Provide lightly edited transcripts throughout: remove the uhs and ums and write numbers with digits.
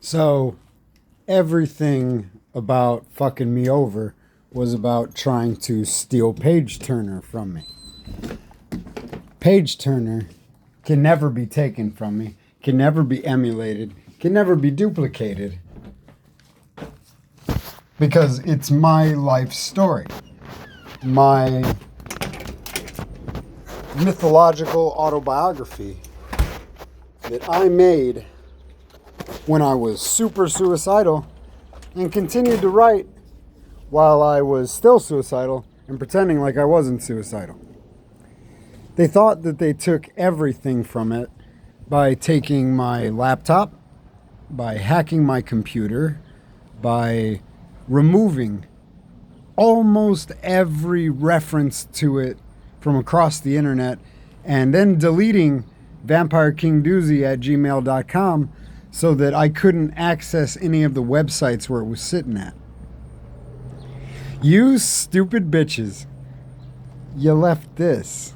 So everything about fucking me over was about trying to steal PageTurner from me. PageTurner can never be taken from me, can never be emulated, can never be duplicated, because it's my life story. My mythological autobiography that I made when I was super suicidal and continued to write while I was still suicidal and pretending like I wasn't suicidal. They thought that they took everything from it by taking my laptop, by hacking my computer, by removing almost every reference to it from across the internet, and then deleting vampirekingdoozy@gmail.com so that I couldn't access any of the websites where it was sitting at. You stupid bitches. You left this.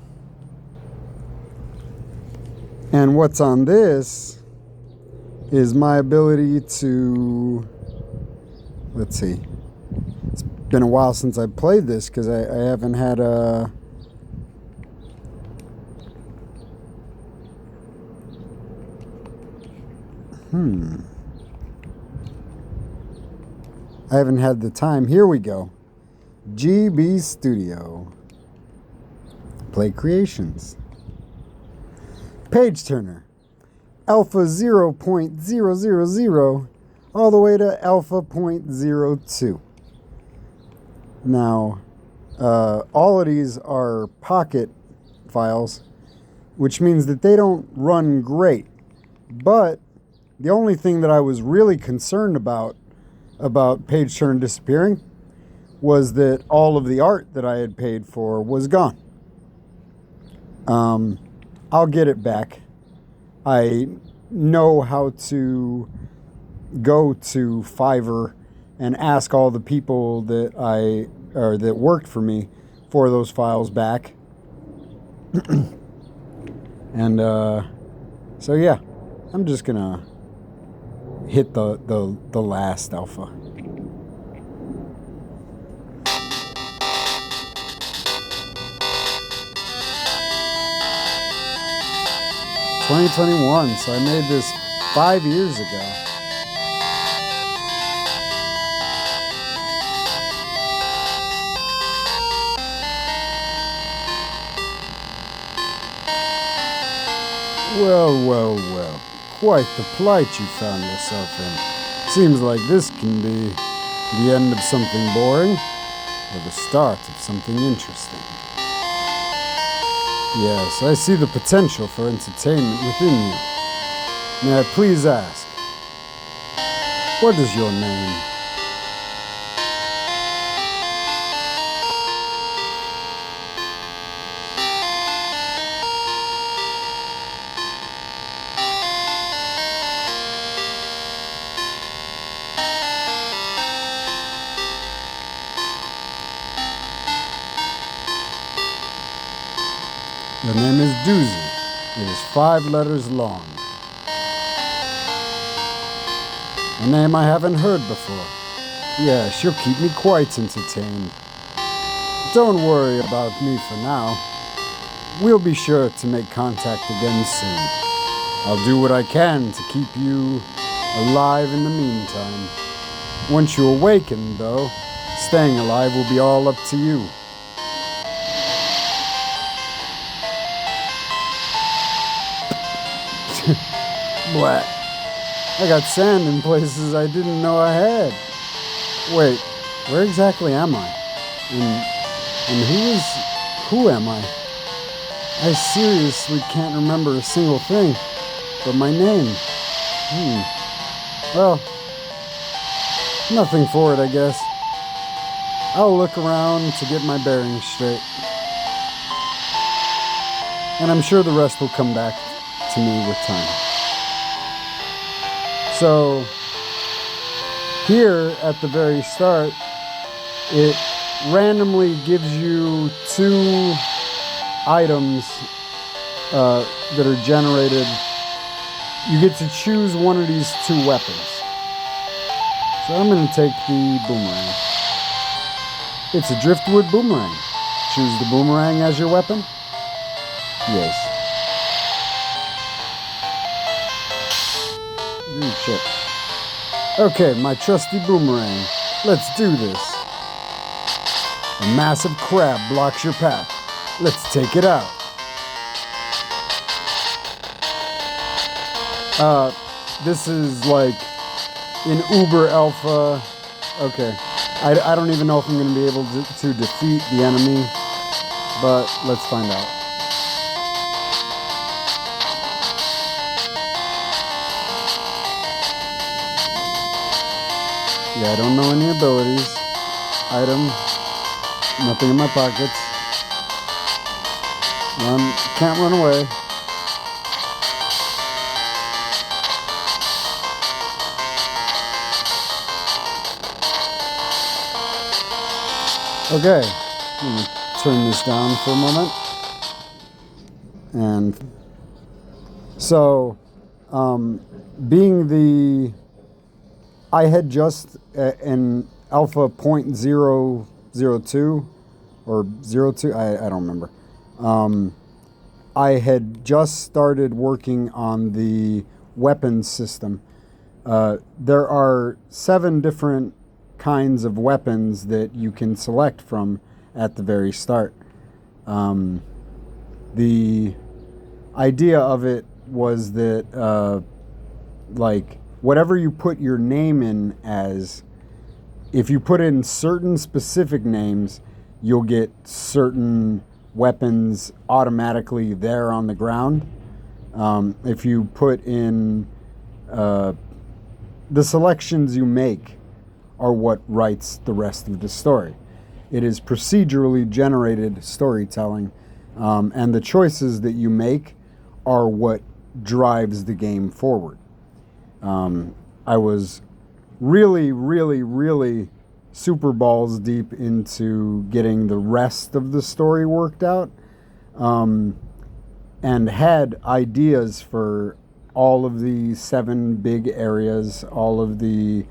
And what's on this is my ability to... Let's see. It's been a while since I played this because I haven't had a... I haven't had the time. Here we go. GB Studio. Play Creations. PageTurner. Alpha 0.000 all the way to Alpha 0.02. Now, all of these are pocket files, which means that they don't run great. But the only thing that I was really concerned about PageTurner disappearing was that all of the art that I had paid for was gone. I'll get it back. I know how to go to Fiverr and ask all the people that that worked for me for those files back. And so yeah, I'm just gonna hit the last alpha. ...2021, so I made this 5 years ago. Well. Quite the plight you found yourself in. Seems like this can be the end of something boring, or the start of something interesting. Yes, I see the potential for entertainment within you. May I please ask, what is your name? The name is Doozy. It is 5 letters long. A name I haven't heard before. Yes, you'll keep me quite entertained. Don't worry about me for now. We'll be sure to make contact again soon. I'll do what I can to keep you alive in the meantime. Once you awaken, though, staying alive will be all up to you. Blah. I got sand in places I didn't know I had. Wait, where exactly am I? And who am I? I seriously can't remember a single thing but my name. Well, nothing for it, I guess. I'll look around to get my bearings straight. And I'm sure the rest will come back to me with time. So, here at the very start, it randomly gives you 2 items that are generated. You get to choose one of these 2 weapons. So I'm going to take the boomerang. It's a driftwood boomerang. Choose the boomerang as your weapon? Yes. Shit. Okay, my trusty boomerang. Let's do this. A massive crab blocks your path. Let's take it out. This is like in Uber Alpha. Okay. I don't even know if I'm going to be able to defeat the enemy, but let's find out. Yeah, I don't know any abilities. Item. Nothing in my pockets. Can't run away. Okay, let me turn this down for a moment. And so, I had just in alpha 0.002 or 02, I don't remember. I had just started working on the weapons system. There are 7 different kinds of weapons that you can select from at the very start. The idea of it was that like whatever you put your name in as, if you put in certain specific names, you'll get certain weapons automatically there on the ground. If you put in the selections you make are what writes the rest of the story. It is procedurally generated storytelling, and the choices that you make are what drives the game forward. I was really super balls deep into getting the rest of the story worked out, and had ideas for all of the 7 big areas, all of the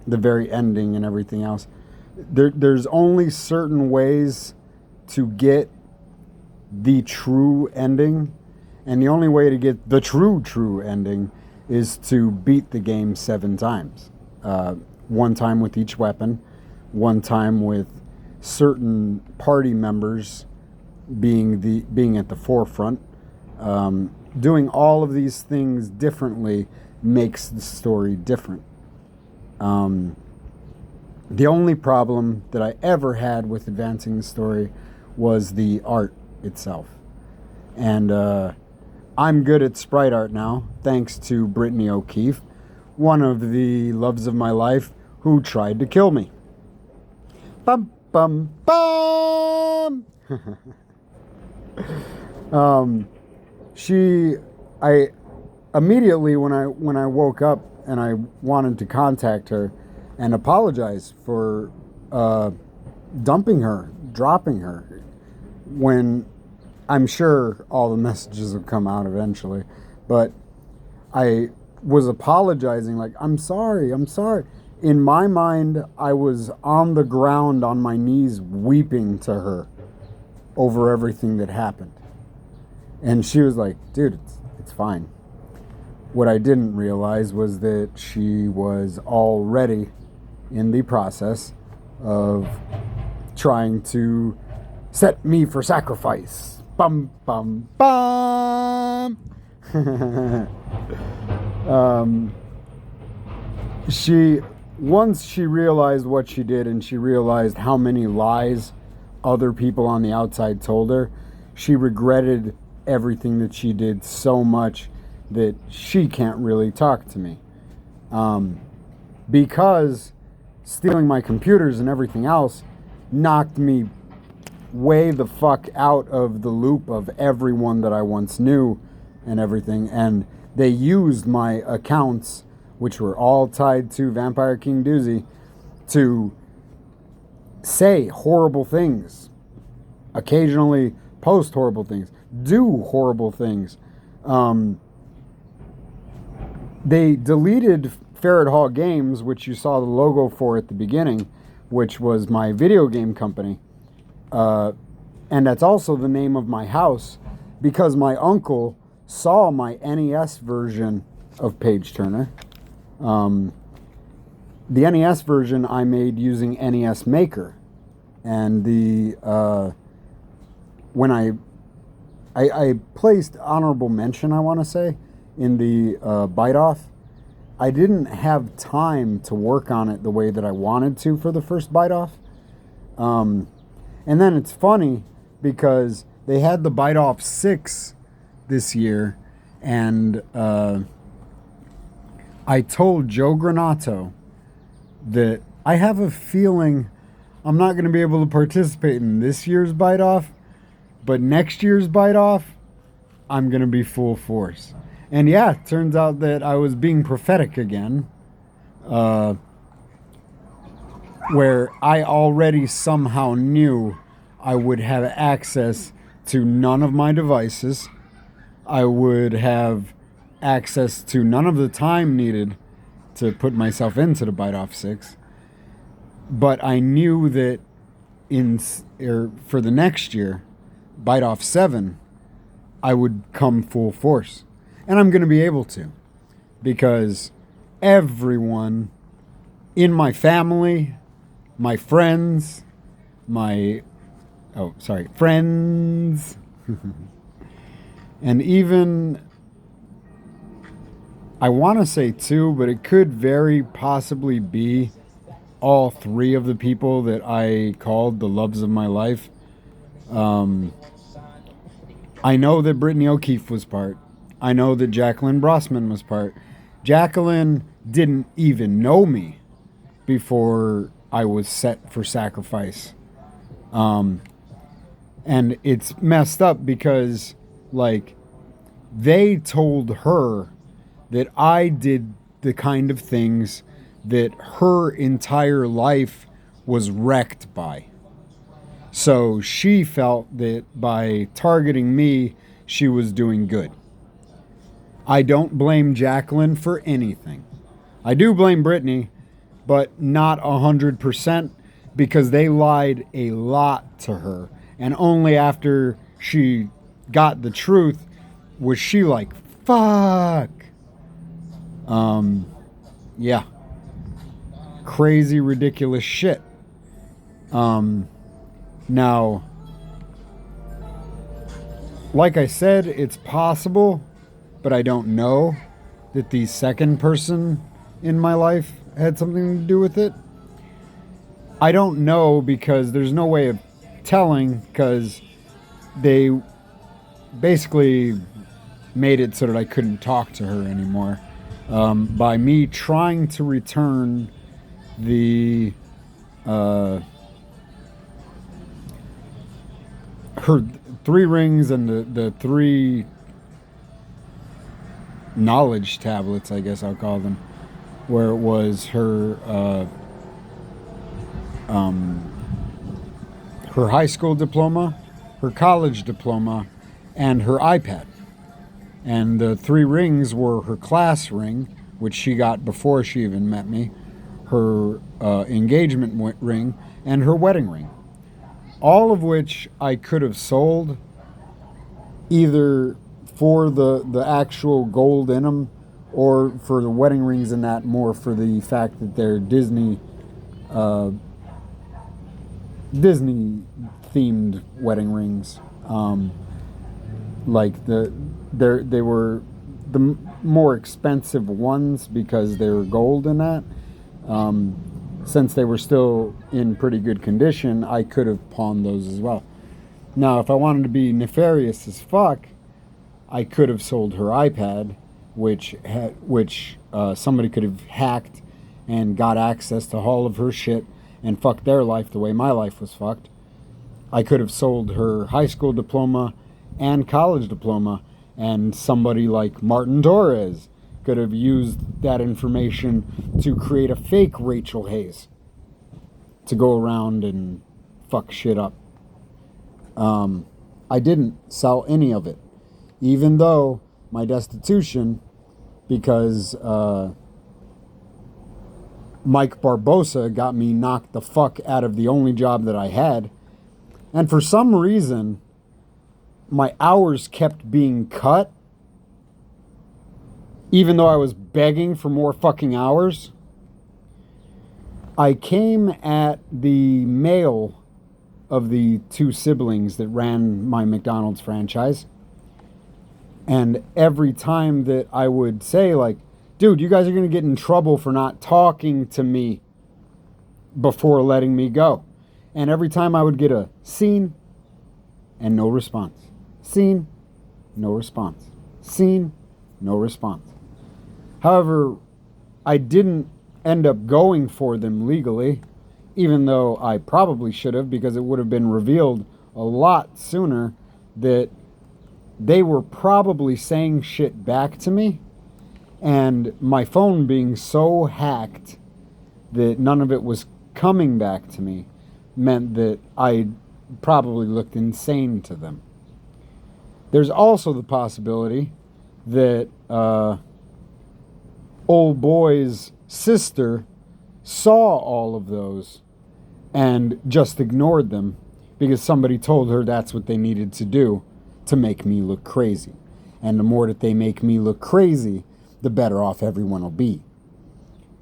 very ending and everything else. There's only certain ways to get the true ending, and the only way to get the true ending is to beat the game 7 times. 1 time with each weapon, 1 time with certain party members being at the forefront. Doing all of these things differently makes the story different. The only problem that I ever had with advancing the story was the art itself. And I'm good at sprite art now, thanks to Brittany O'Keefe, one of the loves of my life, who tried to kill me. Bum, bum, bum! I immediately when I woke up and I wanted to contact her and apologize for dropping her, when I'm sure all the messages will come out eventually, but I was apologizing like, I'm sorry. In my mind, I was on the ground on my knees weeping to her over everything that happened. And she was like, dude, it's fine. What I didn't realize was that she was already in the process of trying to set me for sacrifice. Bum, bum, bum! Once she realized what she did and she realized how many lies other people on the outside told her, she regretted everything that she did so much that she can't really talk to me. Because stealing my computers and everything else knocked me way the fuck out of the loop of everyone that I once knew and everything. And they used my accounts, which were all tied to Vampire King Doozy, to say horrible things, occasionally post horrible things, do horrible things. They deleted Ferret Hall Games, which you saw the logo for at the beginning, which was my video game company. And that's also the name of my house because my uncle saw my NES version of PageTurner. The NES version I made using NES Maker. And when I placed honorable mention, I want to say, in the Byte-Off, I didn't have time to work on it the way that I wanted to for the first Byte-Off. And then it's funny because they had the Byte-Off 6 this year, and I told Joe Granato that I have a feeling I'm not going to be able to participate in this year's Byte-Off, but next year's Byte-Off, I'm going to be full force. And yeah, it turns out that I was being prophetic again, where I already somehow knew I would have access to none of my devices. I would have access to none of the time needed to put myself into the Byte-Off 6. But I knew that for the next year, Byte-Off 7, I would come full force. And I'm going to be able to, because everyone in my family, my friends, friends, and even, I want to say 2, but it could very possibly be all 3 of the people that I called the loves of my life. I know that Brittany O'Keefe was part. I know that Jacqueline Brossman was part. Jacqueline didn't even know me before I was set for sacrifice. And it's messed up because, like, they told her that I did the kind of things that her entire life was wrecked by. So she felt that by targeting me, she was doing good. I don't blame Jacqueline for anything. I do blame Brittany, but not 100%, because they lied a lot to her. And only after she got the truth was she like, fuck. Yeah. Crazy, ridiculous shit. Now, like I said, it's possible, but I don't know that the second person in my life had something to do with it. I don't know because there's no way of telling, because they basically made it so that I couldn't talk to her anymore by me trying to return the her 3 rings and the 3 knowledge tablets, I guess I'll call them, where it was her high school diploma, her college diploma, and her iPad. And the 3 rings were her class ring, which she got before she even met me, her engagement ring, and her wedding ring. All of which I could have sold either for the actual gold in them, or for the wedding rings and that, more for the fact that they're Disney themed wedding rings. Like they were the more expensive ones because they were gold in that. Since they were still in pretty good condition, I could have pawned those as well. Now, if I wanted to be nefarious as fuck, I could have sold her iPad, which somebody could have hacked and got access to all of her shit and fucked their life the way my life was fucked. I could have sold her high school diploma and college diploma, and somebody like Martin Torres could have used that information to create a fake Rachel Hayes to go around and fuck shit up. I didn't sell any of it, even though my destitution, because Mike Barbosa got me knocked the fuck out of the only job that I had. And for some reason, my hours kept being cut, even though I was begging for more fucking hours. I came at the male of the two siblings that ran my McDonald's franchise. And every time that I would say, like, dude, you guys are going to get in trouble for not talking to me before letting me go. And every time I would get a scene and no response. Scene, no response. Scene, no response. However, I didn't end up going for them legally, even though I probably should have, because it would have been revealed a lot sooner that they were probably saying shit back to me, and my phone being so hacked that none of it was coming back to me meant that I probably looked insane to them. There's also the possibility that old boy's sister saw all of those and just ignored them because somebody told her that's what they needed to do to make me look crazy. And the more that they make me look crazy, the better off everyone will be.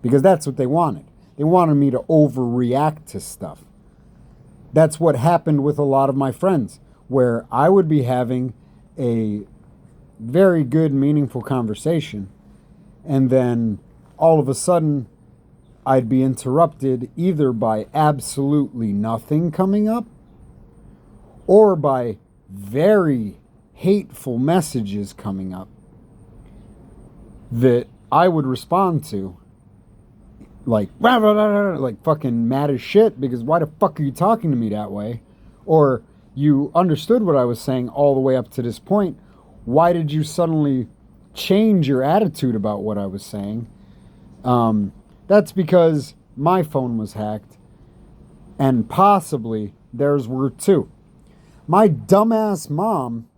Because that's what they wanted. They wanted me to overreact to stuff. That's what happened with a lot of my friends, where I would be having a very good, meaningful conversation, and then all of a sudden I'd be interrupted either by absolutely nothing coming up or by very hateful messages coming up that I would respond to like fucking mad as shit, because why the fuck are you talking to me that way? Or you understood what I was saying all the way up to this point. Why did you suddenly change your attitude about what I was saying? That's because my phone was hacked, and possibly theirs were too. My dumbass mom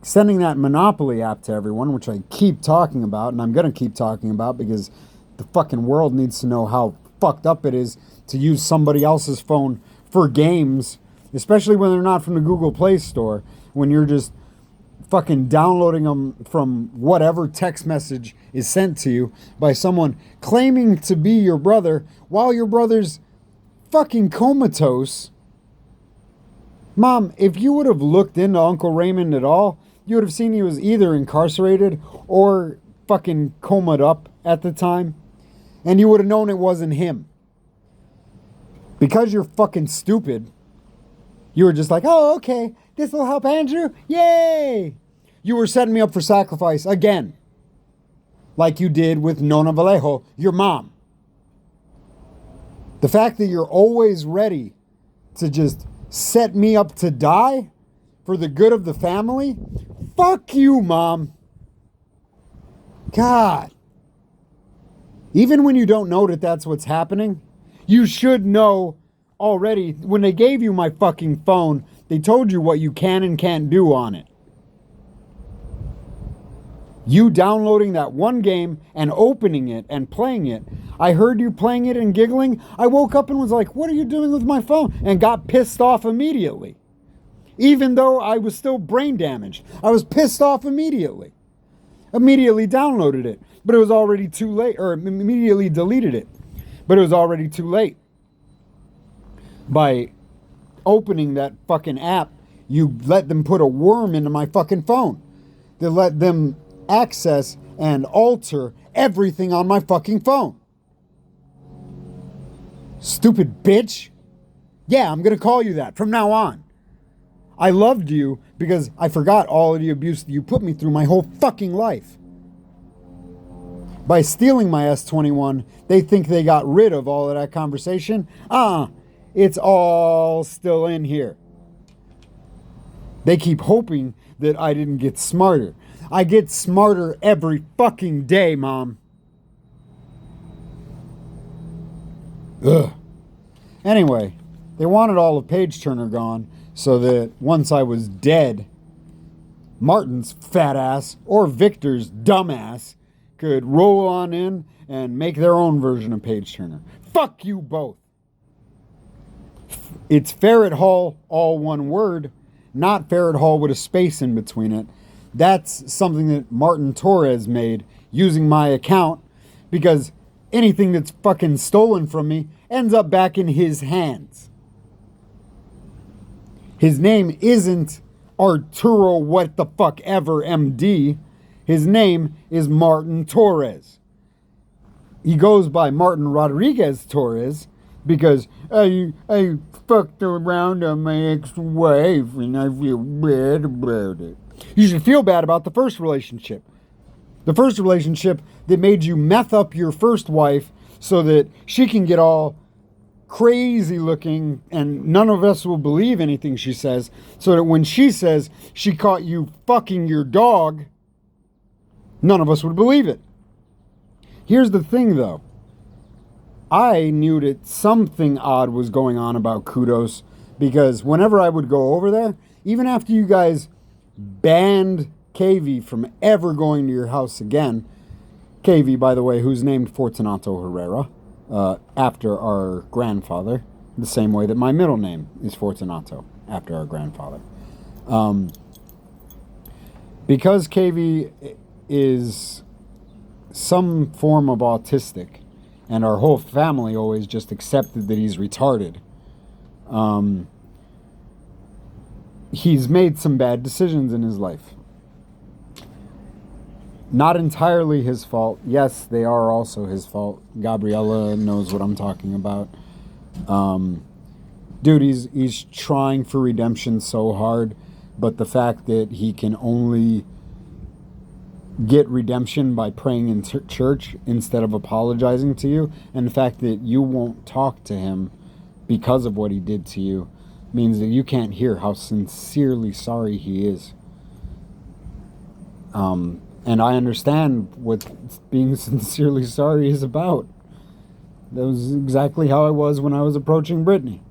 sending that Monopoly app to everyone, which I keep talking about, and I'm going to keep talking about because the fucking world needs to know how fucked up it is to use somebody else's phone for games, especially when they're not from the Google Play Store, when you're just fucking downloading them from whatever text message is sent to you by someone claiming to be your brother while your brother's fucking comatose. Mom, if you would have looked into Uncle Raymond at all, you would have seen he was either incarcerated or fucking comaed up at the time, and you would have known it wasn't him. Because you're fucking stupid, you were just like, oh, okay, this will help Andrew, yay! You were setting me up for sacrifice again, like you did with Nona Vallejo, your mom. The fact that you're always ready to just set me up to die for the good of the family, fuck you, Mom. God. Even when you don't know that that's what's happening, you should know already. When they gave you my fucking phone, they told you what you can and can't do on it. You downloading that one game and opening it and playing it. I heard you playing it and giggling. I woke up and was like, what are you doing with my phone? And got pissed off immediately. Even though I was still brain damaged. I was pissed off immediately. Immediately downloaded it. But it was already too late. Or immediately deleted it. But it was already too late. By opening that fucking app, you let them put a worm into my fucking phone. They let them access and alter everything on my fucking phone. Stupid bitch. Yeah, I'm going to call you that from now on. I loved you because I forgot all of the abuse that you put me through my whole fucking life. By stealing my S21, they think they got rid of all of that conversation. It's all still in here. They keep hoping that I didn't get smarter. I get smarter every fucking day, Mom. Ugh. Anyway, they wanted all of PageTurner gone so that once I was dead, Martin's fat ass or Victor's dumb ass could roll on in and make their own version of PageTurner. Fuck you both. It's Ferret Hall, all one word, not Ferret Hall with a space in between it. That's something that Martin Torres made using my account, because anything that's fucking stolen from me ends up back in his hands. His name isn't Arturo what the fuck ever MD. His name is Martin Torres. He goes by Martin Rodriguez Torres because I fucked around on my ex-wife and I feel bad about it. You should feel bad about the first relationship. The first relationship that made you meth up your first wife so that she can get all crazy looking and none of us will believe anything she says, so that when she says she caught you fucking your dog, none of us would believe it. Here's the thing though. I knew that something odd was going on about Kudos, because whenever I would go over there, even after you guys banned KV from ever going to your house again, KV, by the way, who's named Fortunato Herrera, after our grandfather, the same way that my middle name is Fortunato, after our grandfather. Because KV is some form of autistic, and our whole family always just accepted that he's retarded, he's made some bad decisions in his life. Not entirely his fault. Yes, they are also his fault. Gabriella knows what I'm talking about. Dude, he's trying for redemption so hard, but the fact that he can only get redemption by praying in church instead of apologizing to you, and the fact that you won't talk to him because of what he did to you, means that you can't hear how sincerely sorry he is. And I understand what being sincerely sorry is about. That was exactly how I was when I was approaching Brittany.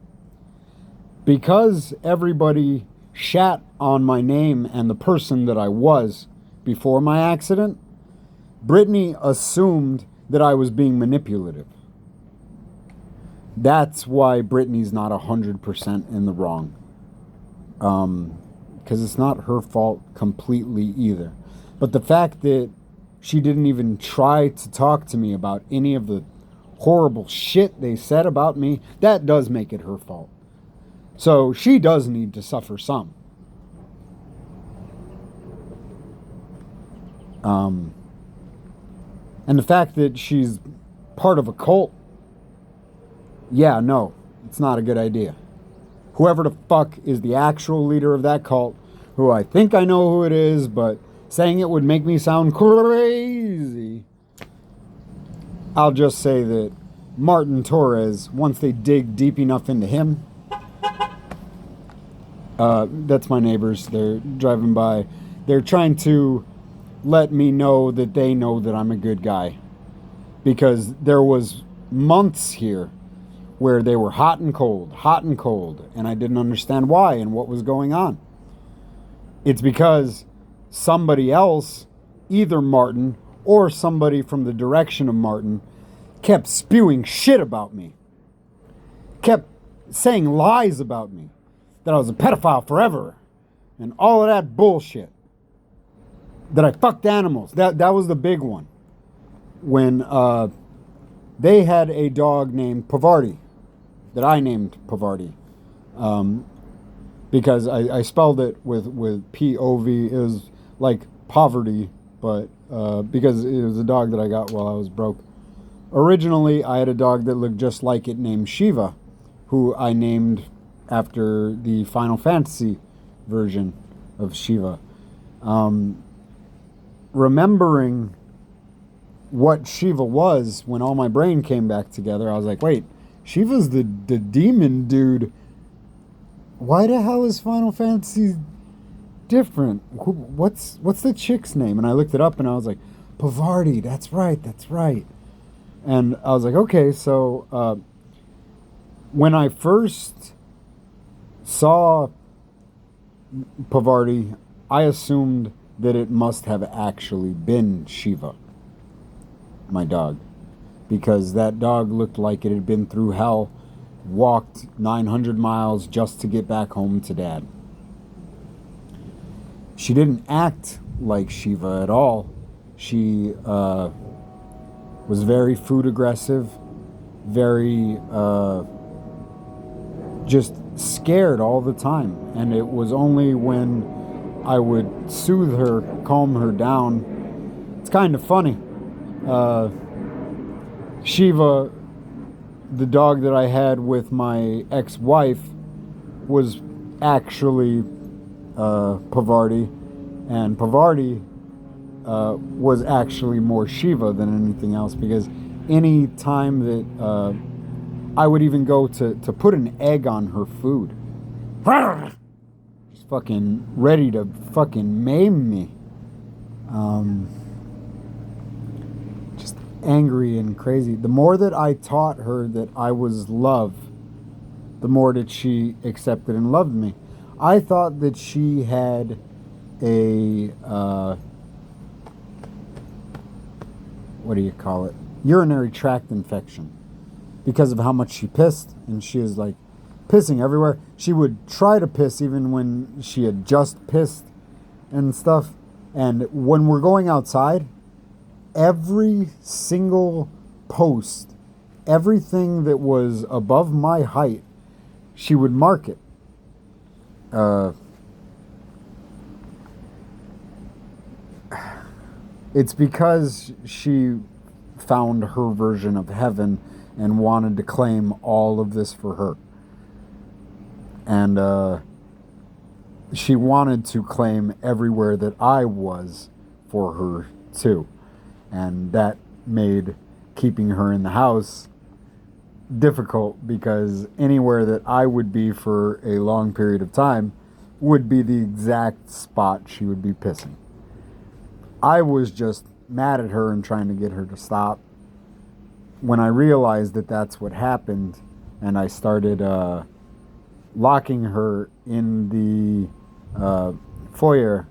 Because everybody shat on my name and the person that I was before my accident, Brittany assumed that I was being manipulative. That's why Brittany's not 100% in the wrong. Because it's not her fault completely either. But the fact that she didn't even try to talk to me about any of the horrible shit they said about me, that does make it her fault. So she does need to suffer some. And the fact that she's part of a cult, yeah, no, it's not a good idea. Whoever the fuck is the actual leader of that cult, who I think I know who it is, but saying it would make me sound crazy, I'll just say that Martin Torres, once they dig deep enough into him, that's my neighbors. They're driving by. They're trying to let me know that they know that I'm a good guy. Because there was months here where they were hot and cold, and I didn't understand why and what was going on. It's because somebody else, either Martin or somebody from the direction of Martin, kept spewing shit about me. Kept saying lies about me. That I was a pedophile forever. And all of that bullshit. That I fucked animals. That was the big one. When they had a dog named Pavardi. That I named Pavardi. Because I spelled it with P-O-V. It was like poverty, but because it was a dog that I got while I was broke. Originally, I had a dog that looked just like it named Shiva, who I named after the Final Fantasy version of Shiva. Remembering what Shiva was when all my brain came back together, I was like, wait, Shiva's the demon dude. Why the hell is Final Fantasy different? What's the chick's name? And I looked it up and I was like, Pavardi, that's right. And I was like, okay, so when I first saw Pavardi, I assumed that it must have actually been Shiva. my dog, because that dog looked like it had been through hell, walked 900 miles just to get back home to Dad. She didn't act like Shiva at all. She was very food aggressive, very just scared all the time. And it was only when I would soothe her, calm her down. It's kind of funny. Shiva, the dog that I had with my ex-wife, was actually Pavarti, and Pavarti was actually more Shiva than anything else, because any time that I would even go to put an egg on her food, she's fucking ready to fucking maim me. Just angry and crazy. The more that I taught her that I was love, the more that she accepted and loved me. I thought that she had a what do you call it? Urinary tract infection, because of how much she pissed, and she was like pissing everywhere. She would try to piss even when she had just pissed and stuff. And when we're going outside, every single post, everything that was above my height, she would mark it. It's because she found her version of heaven and wanted to claim all of this for her. And she wanted to claim everywhere that I was for her too. And that made keeping her in the house difficult, because anywhere that I would be for a long period of time would be the exact spot she would be pissing. I was just mad at her and trying to get her to stop. When I realized that that's what happened, and I started locking her in the foyer,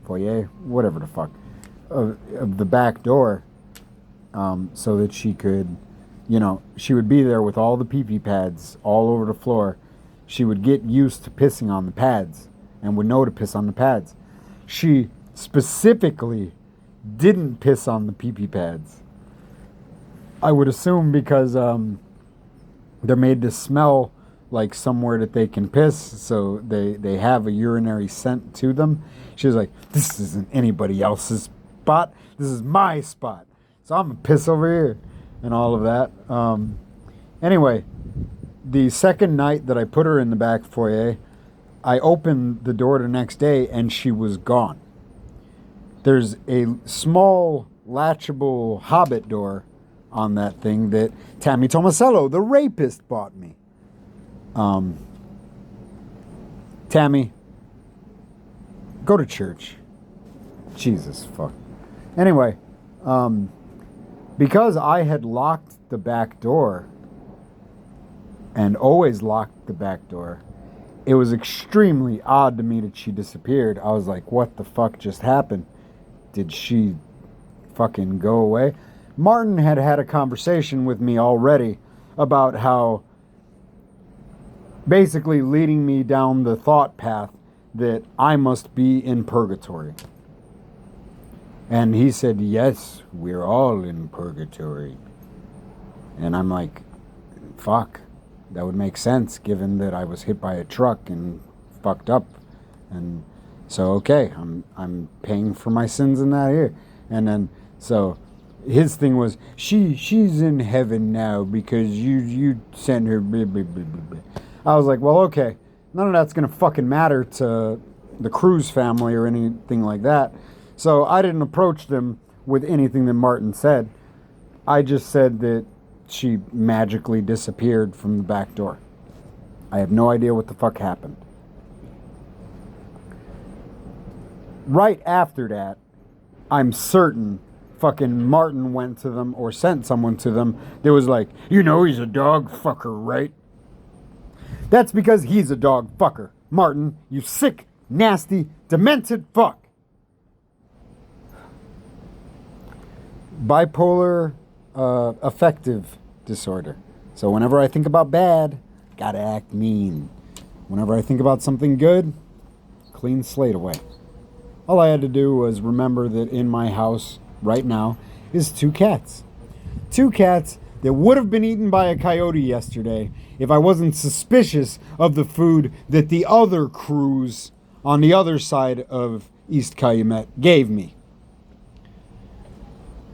whatever the fuck, of the back door, so that she could, she would be there with all the pee-pee pads all over the floor. She would get used to pissing on the pads and would know to piss on the pads. She specifically didn't piss on the pee-pee pads. I would assume because they're made to smell like somewhere that they can piss, so they have a urinary scent to them. She was like, this isn't anybody else's spot, this is my spot, so I'm gonna piss over here, and all of that. Anyway, the second night that I put her in the back foyer, I opened the door the next day and she was gone. There's a small latchable hobbit door on that thing that Tammy Tomasello, the rapist, bought me. Tammy, go to church. Jesus fuck. Anyway, because I had locked the back door and always locked the back door, it was extremely odd to me that she disappeared. I was like, what the fuck just happened? Did she fucking go away? Martin had had a conversation with me already about how, basically leading me down the thought path that I must be in purgatory. And he said, yes, we're all in purgatory. And I'm like, fuck, that would make sense given that I was hit by a truck and fucked up. And so, okay, I'm paying for my sins in that here. And then, so his thing was, she's in heaven now because you sent her blah, blah, blah, blah, blah. I was like, well, okay, none of that's going to fucking matter to the Cruz family or anything like that. So I didn't approach them with anything that Martin said. I just said that she magically disappeared from the back door. I have no idea what the fuck happened. Right after that, I'm certain fucking Martin went to them or sent someone to them that was like, he's a dog fucker, right? That's because he's a dog fucker. Martin, you sick, nasty, demented fuck. bipolar affective disorder. So whenever I think about bad, gotta act mean. Whenever I think about something good, clean slate away. All I had to do was remember that in my house right now is 2 cats. 2 cats that would have been eaten by a coyote yesterday if I wasn't suspicious of the food that the other crews on the other side of East Calumet gave me.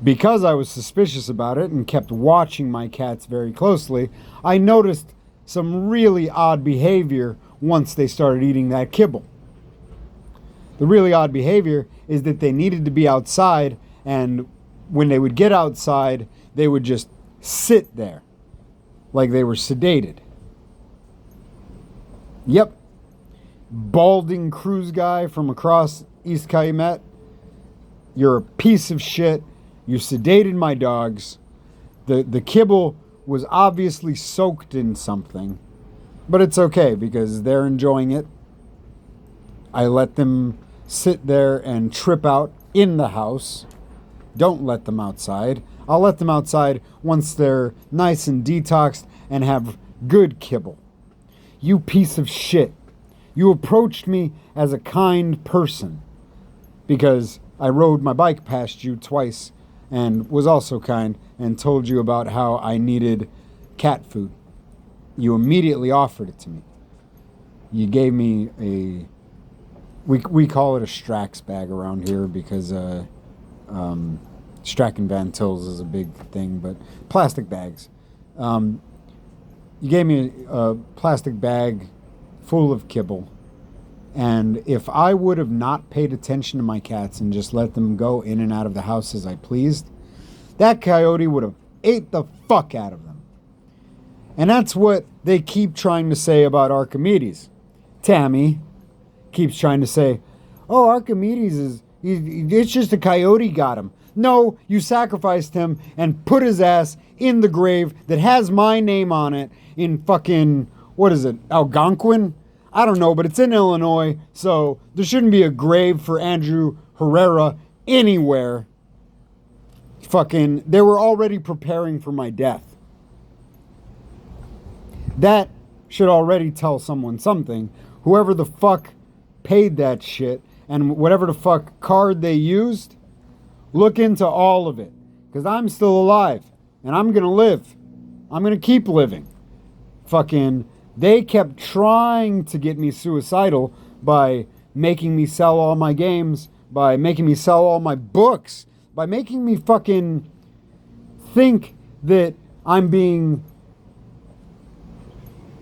Because I was suspicious about it and kept watching my cats very closely, I noticed some really odd behavior once they started eating that kibble. The really odd behavior is that they needed to be outside, and when they would get outside, they would just sit there like they were sedated. Yep. Balding cruise guy from across East Calumet, you're a piece of shit. You sedated my dogs. The kibble was obviously soaked in something, but it's okay because they're enjoying it. I let them sit there and trip out in the house. Don't let them outside. I'll let them outside once they're nice and detoxed and have good kibble. You piece of shit. You approached me as a kind person because I rode my bike past you twice and was also kind and told you about how I needed cat food. You immediately offered it to me. You gave me a... We call it a Strax bag around here because Strack and Van Tills is a big thing, but plastic bags. You gave me a plastic bag full of kibble, and if I would have not paid attention to my cats and just let them go in and out of the house as I pleased, that coyote would have ate the fuck out of them. And that's what they keep trying to say about Archimedes. Tammy keeps trying to say, oh, Archimedes it's just a coyote got him. No, you sacrificed him and put his ass in the grave that has my name on it in fucking, what is it, Algonquin? I don't know, but it's in Illinois, so there shouldn't be a grave for Andrew Herrera anywhere. Fucking, they were already preparing for my death. That should already tell someone something. Whoever the fuck paid that shit and whatever the fuck card they used, look into all of it, because I'm still alive and I'm gonna live. I'm gonna keep living. Fucking, they kept trying to get me suicidal by making me sell all my games, by making me sell all my books, by making me fucking think that I'm being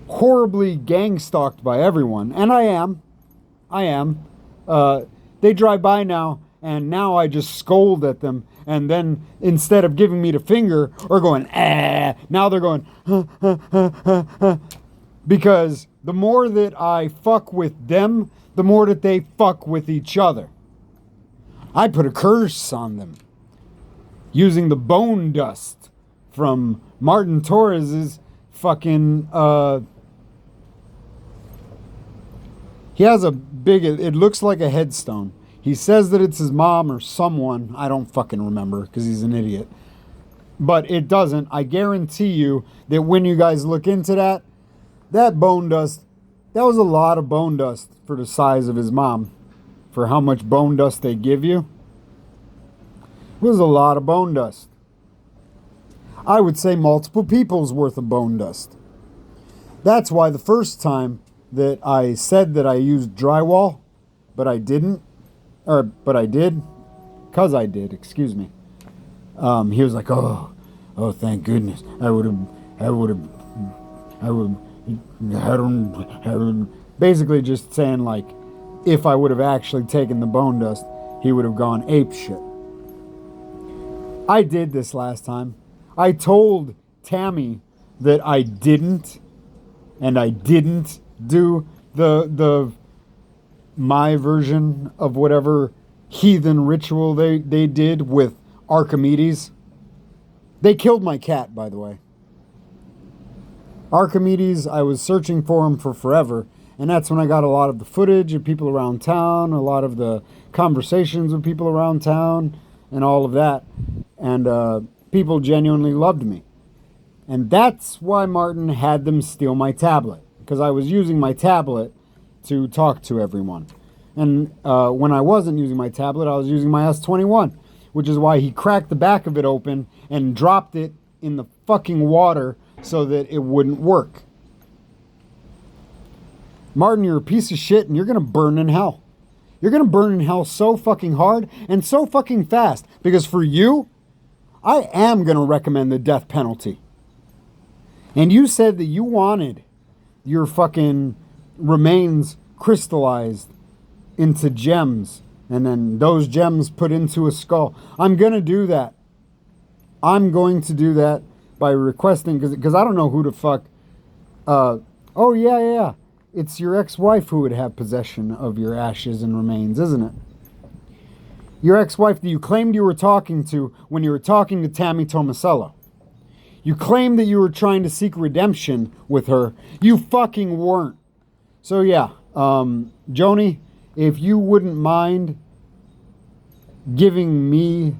horribly gang stalked by everyone, and I am. They drive by now, and now I just scold at them, and then instead of giving me the finger or going, now they're going, because the more that I fuck with them, the more that they fuck with each other. I put a curse on them using the bone dust from Martin Torres's fucking, he has a big, it looks like a headstone. He says that it's his mom or someone. I don't fucking remember because he's an idiot. But it doesn't. I guarantee you that when you guys look into that, that bone dust, that was a lot of bone dust for the size of his mom. For how much bone dust they give you. It was a lot of bone dust. I would say multiple people's worth of bone dust. That's why the first time that I said that I used drywall, but I didn't, but I did, because I did, excuse me. He was like, oh, thank goodness. I would basically just saying like, if I would have actually taken the bone dust, he would have gone ape shit. I did this last time. I told Tammy that I didn't, and I didn't do my version of whatever heathen ritual they did with Archimedes. They killed my cat, by the way. Archimedes, I was searching for him for forever, and that's when I got a lot of the footage of people around town, a lot of the conversations with people around town, and all of that. and people genuinely loved me. And that's why Martin had them steal my tablet, because I was using my tablet to talk to everyone. And when I wasn't using my tablet, I was using my S21, which is why he cracked the back of it open and dropped it in the fucking water so that it wouldn't work. Martin, you're a piece of shit and you're gonna burn in hell. You're gonna burn in hell so fucking hard and so fucking fast, because for you, I am gonna recommend the death penalty. And you said that you wanted your fucking remains crystallized into gems, and then those gems put into a skull. I'm going to do that. I'm going to do that by requesting, because I don't know who the fuck. Oh, yeah. It's your ex-wife who would have possession of your ashes and remains, isn't it? Your ex-wife that you claimed you were talking to when you were talking to Tammy Tomasello. You claimed that you were trying to seek redemption with her. You fucking weren't. So yeah, Joni, if you wouldn't mind giving me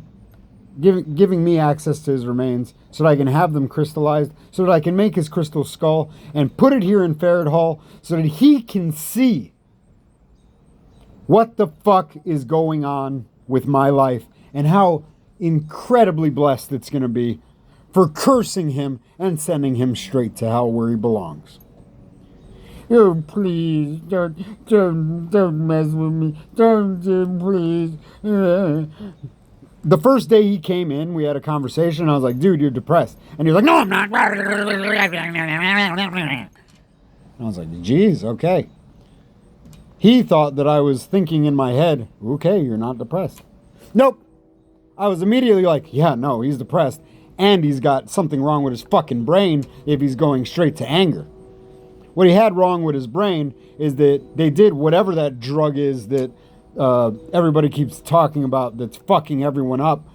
access to his remains so that I can have them crystallized, so that I can make his crystal skull and put it here in Farrad Hall so that he can see what the fuck is going on with my life and how incredibly blessed it's going to be for cursing him and sending him straight to hell where he belongs. Oh, please, don't mess with me. Don't, please. The first day he came in, we had a conversation, and I was like, dude, you're depressed. And he was like, no, I'm not. And I was like, geez, okay. He thought that I was thinking in my head, okay, you're not depressed. Nope. I was immediately like, yeah, no, he's depressed. And he's got something wrong with his fucking brain if he's going straight to anger. What he had wrong with his brain is that they did whatever that drug is that everybody keeps talking about that's fucking everyone up,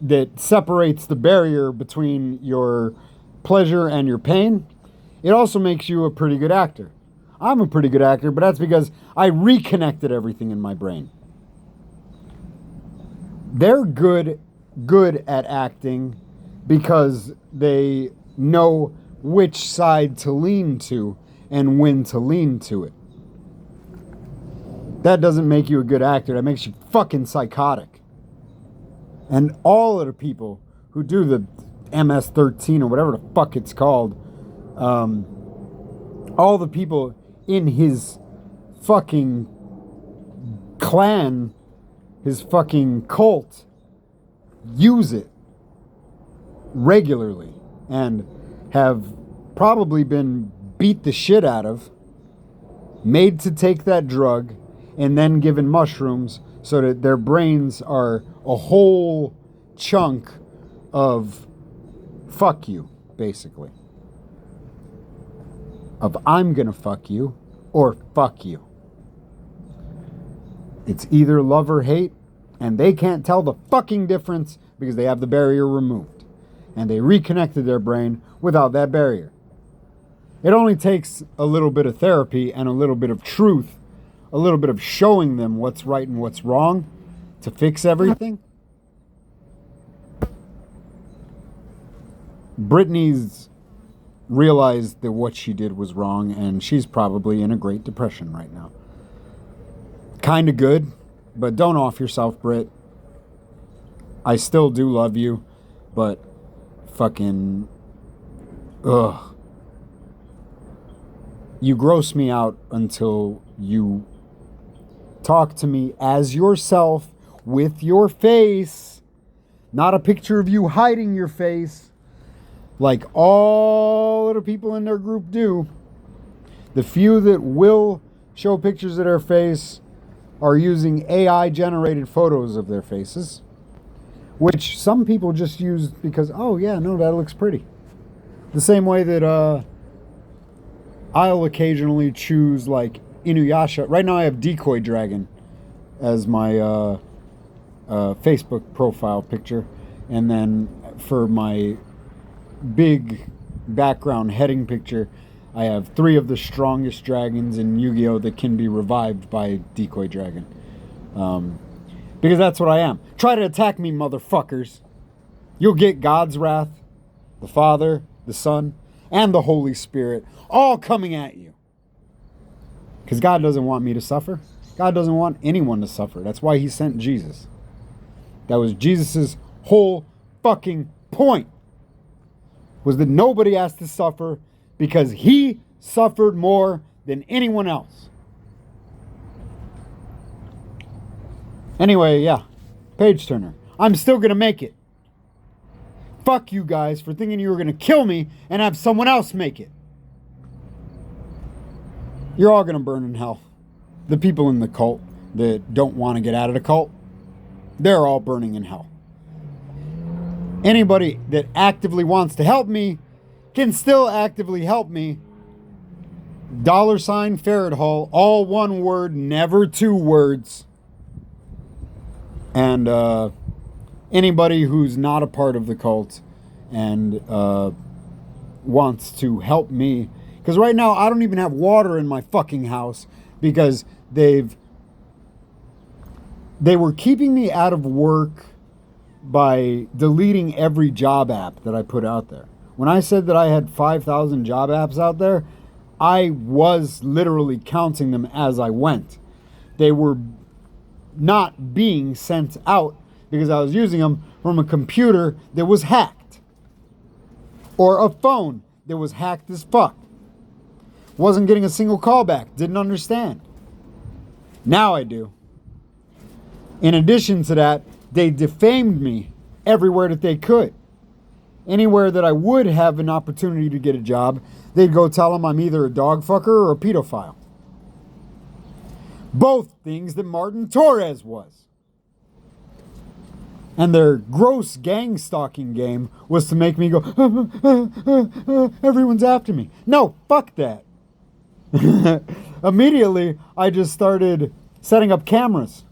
that separates the barrier between your pleasure and your pain. It also makes you a pretty good actor. I'm a pretty good actor, but that's because I reconnected everything in my brain. They're good at acting because they know which side to lean to and when to lean to it. That doesn't make you a good actor. That makes you fucking psychotic. And all of the people who do the MS-13 or whatever the fuck it's called, all the people in his fucking clan, his fucking cult, use it regularly and have probably been beat the shit out of, made to take that drug, and then given mushrooms so that their brains are a whole chunk of fuck you, basically. Of I'm gonna fuck you or fuck you. It's either love or hate, and they can't tell the fucking difference because they have the barrier removed. And they reconnected their brain without that barrier. It only takes a little bit of therapy and a little bit of truth, a little bit of showing them what's right and what's wrong to fix everything. Brittany's realized that what she did was wrong, and she's probably in a great depression right now. Kind of good, but don't off yourself, Britt. I still do love you, but fucking, ugh. You gross me out until you talk to me as yourself with your face, not a picture of you hiding your face like all of the people in their group do. The few that will show pictures of their face are using AI-generated photos of their faces, which some people just use because, oh yeah, no, that looks pretty. The same way that I'll occasionally choose like Inuyasha. Right now I have Decoy Dragon as my Facebook profile picture. And then for my big background heading picture, I have 3 of the strongest dragons in Yu-Gi-Oh! That can be revived by Decoy Dragon. Because that's what I am. Try to attack me, motherfuckers. You'll get God's wrath, the Father, the Son, and the Holy Spirit all coming at you. Because God doesn't want me to suffer. God doesn't want anyone to suffer. That's why he sent Jesus. That was Jesus' whole fucking point. Was that nobody has to suffer because he suffered more than anyone else. Anyway, yeah. PageTurner. I'm still going to make it. Fuck you guys for thinking you were going to kill me and have someone else make it. You're all going to burn in hell. The people in the cult that don't want to get out of the cult, they're all burning in hell. Anybody that actively wants to help me can still actively help me. $ Ferret Hall, all one word, never two words. And anybody who's not a part of the cult and wants to help me, because right now I don't even have water in my fucking house because they were keeping me out of work by deleting every job app that I put out there. When I said that I had 5,000 job apps out there, I was literally counting them as I went. They were not being sent out because I was using them from a computer that was hacked. Or a phone that was hacked as fuck. Wasn't getting a single call back. Didn't understand. Now I do. In addition to that, they defamed me everywhere that they could. Anywhere that I would have an opportunity to get a job, they'd go tell them I'm either a dog fucker or a pedophile. Both things that Martin Torres was. And their gross gang stalking game was to make me go, everyone's after me. No, fuck that. Immediately, I just started setting up cameras.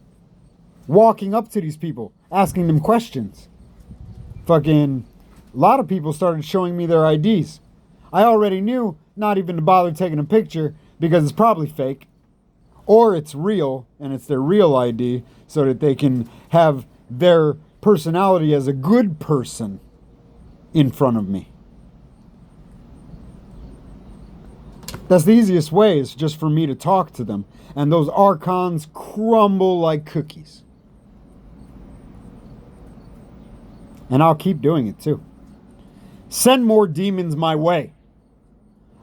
Walking up to these people, asking them questions. Fucking, a lot of people started showing me their IDs. I already knew not even to bother taking a picture because it's probably fake. Or it's real, and it's their real ID, so that they can have their personality as a good person in front of me. That's the easiest way, is just for me to talk to them. And those archons crumble like cookies. And I'll keep doing it too. Send more demons my way.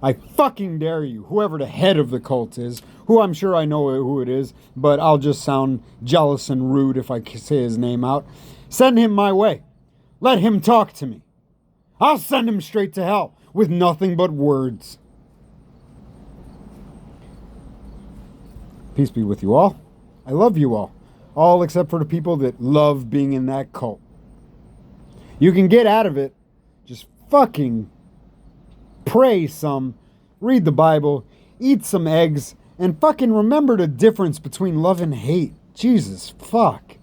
I fucking dare you, whoever the head of the cult is, who I'm sure I know who it is, but I'll just sound jealous and rude if I say his name out. Send him my way. Let him talk to me. I'll send him straight to hell with nothing but words. Peace be with you all. I love you all. All except for the people that love being in that cult. You can get out of it. Just fucking pray some, read the Bible, eat some eggs, and fucking remember the difference between love and hate. Jesus, fuck.